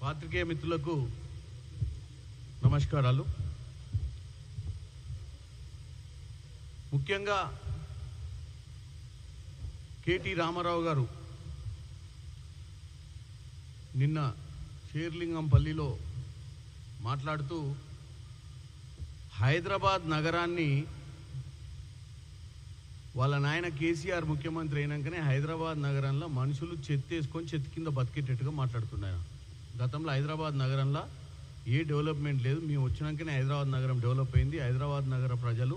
పాత్రికేయ మిత్రులకు నమస్కారాలు. ముఖ్యంగా కేటీ రామారావు గారు నిన్న షేర్లింగంపల్లిలో మాట్లాడుతూ హైదరాబాద్ నగరాన్ని వాళ్ళ నాయన కేసీఆర్ ముఖ్యమంత్రి అయినాకనే హైదరాబాద్ నగరంలో మనుషులు చెత్తేసుకొని చెత్త కింద బతికేటట్టుగా మాట్లాడుతున్నారు. గతంలో హైదరాబాద్ నగరంలో ఏ డెవలప్మెంట్ లేదు, మేము వచ్చినాకనే హైదరాబాద్ నగరం డెవలప్ అయింది. హైదరాబాద్ నగర ప్రజలు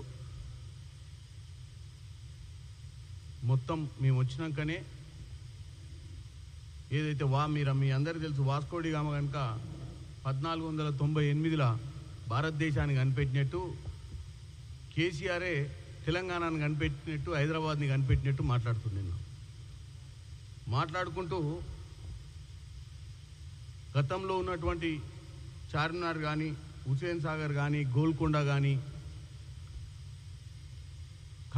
మొత్తం మేము వచ్చినాకనే ఏదైతే మీ అందరికీ తెలుసు, వాస్కోడి గామ కనుక 1498లో భారతదేశాన్ని కనిపెట్టినట్టు, కేసీఆరే తెలంగాణను కనిపెట్టినట్టు, హైదరాబాద్ని కనిపెట్టినట్టు మాట్లాడుతున్నాను. మాట్లాడుకుంటూ గతంలో ఉన్నటువంటి చార్మినార్ కానీ, హుసేన్ సాగర్ కానీ, గోల్కొండ కానీ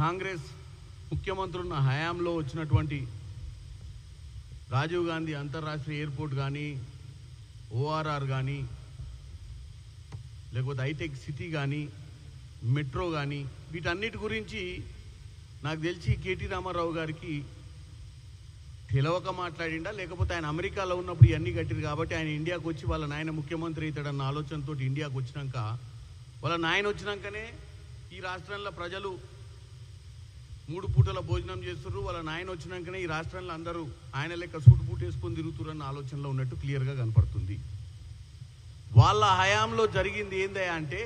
కాంగ్రెస్ ముఖ్యమంత్రులున్న హయాంలో వచ్చినటువంటి రాజీవ్ గాంధీ అంతర్రాష్ట్రీయ ఎయిర్పోర్ట్ కానీ, ఓఆర్ఆర్ కానీ, లేకపోతే హైటెక్ సిటీ కానీ, మెట్రో కానీ, వీటన్నిటి గురించి నాకు తెలిసి కేటీ రామారావు గారికి తెలవక మాట్లాడిండా, లేకపోతే ఆయన అమెరికాలో ఉన్నప్పుడు ఇవన్నీ కట్టిరు కాబట్టి ఆయన ఇండియాకు వచ్చి వాళ్ళ నాయన ముఖ్యమంత్రి అవుతాడన్న ఆలోచనతో ఇండియాకు వచ్చినాక, వాళ్ళ నాయన వచ్చినాకనే ఈ రాష్ట్రంలో ప్రజలు 3 పూటల భోజనం చేస్తున్నారు. వాళ్ళ నాయన వచ్చినాకనే ఈ రాష్ట్రంలో అందరూ ఆయన లెక్క సూటు బూట్ వేసుకొని తిరుగుతురన్న ఆలోచనలో ఉన్నట్టు క్లియర్గా కనపడుతుంది. వాళ్ళ హయాంలో జరిగింది ఏందయ్యా అంటే,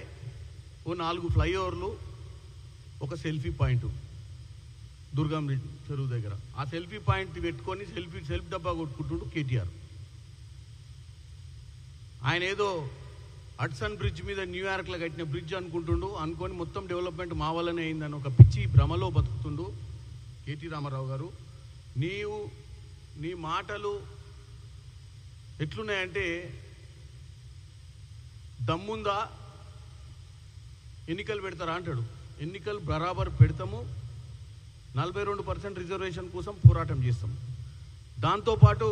ఓ 4 ఫ్లైఓవర్లు, ఒక సెల్ఫీ పాయింట్ దుర్గం చెరువు దగ్గర. ఆ సెల్ఫీ పాయింట్ పెట్టుకొని సెల్ఫీ డబ్బా కొట్టుకుంటుండు కేటీఆర్. ఆయన ఏదో హడ్సన్ బ్రిడ్జ్ మీద న్యూయార్క్లో కట్టిన బ్రిడ్జ్ అనుకొని మొత్తం డెవలప్మెంట్ మా వల్లనే అయిందని ఒక పిచ్చి భ్రమలో బతుకుతుండు కేటీ రామారావు గారు. నీ మాటలు ఎట్లున్నాయంటే, దమ్ముందా ఎన్నికలు పెడతారా అంటాడు. ఎన్నికలు బరాబర్ పెడతాము, 42% రిజర్వేషన్ కోసం పోరాటం చేస్తాం. దాంతోపాటు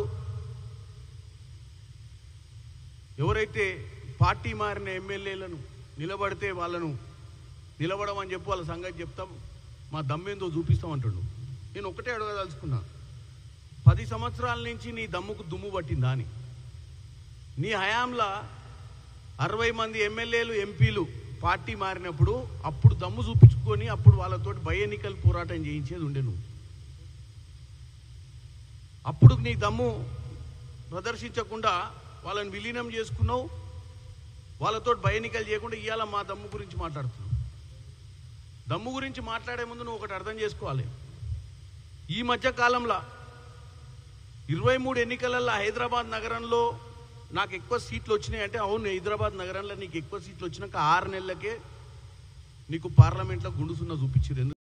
ఎవరైతే పార్టీ మారిన ఎమ్మెల్యేలను నిలబడితే వాళ్ళను నిలబడమని చెప్పి వాళ్ళ సంగతి చెప్తాం, మా దమ్మేందో చూపిస్తాం అంటాడు. నేను ఒకటే అడగదలుచుకున్నా, 10 సంవత్సరాల నుంచి నీ దమ్ముకు దుమ్ము పట్టిందా అని. నీ హయాంలో 60 మంది ఎమ్మెల్యేలు, ఎంపీలు పార్టీ మారినప్పుడు అప్పుడు దమ్ము చూపించుకొని అప్పుడు వాళ్ళతోటి భయ ఎన్నికల పోరాటం చేయించేది ఉండే. నువ్వు అప్పుడు నీ దమ్ము ప్రదర్శించకుండా వాళ్ళని విలీనం చేసుకున్నావు. వాళ్ళతో భయ ఎన్నికలు చేయకుండా ఇవాళ మా దమ్ము గురించి మాట్లాడుతున్నావు. దమ్ము గురించి మాట్లాడే ముందు నువ్వు ఒకటి అర్థం చేసుకోవాలి. ఈ మధ్య కాలంలో 23 ఎన్నికలలో హైదరాబాద్ నగరంలో నాకు ఎక్కువ సీట్లు వచ్చినాయి అంటే, అవును, హైదరాబాద్ నగరంలో నీకు ఎక్కువ సీట్లు వచ్చినాక 6 నెలలకే నీకు పార్లమెంట్లో గుండుసున్న చూపించారు.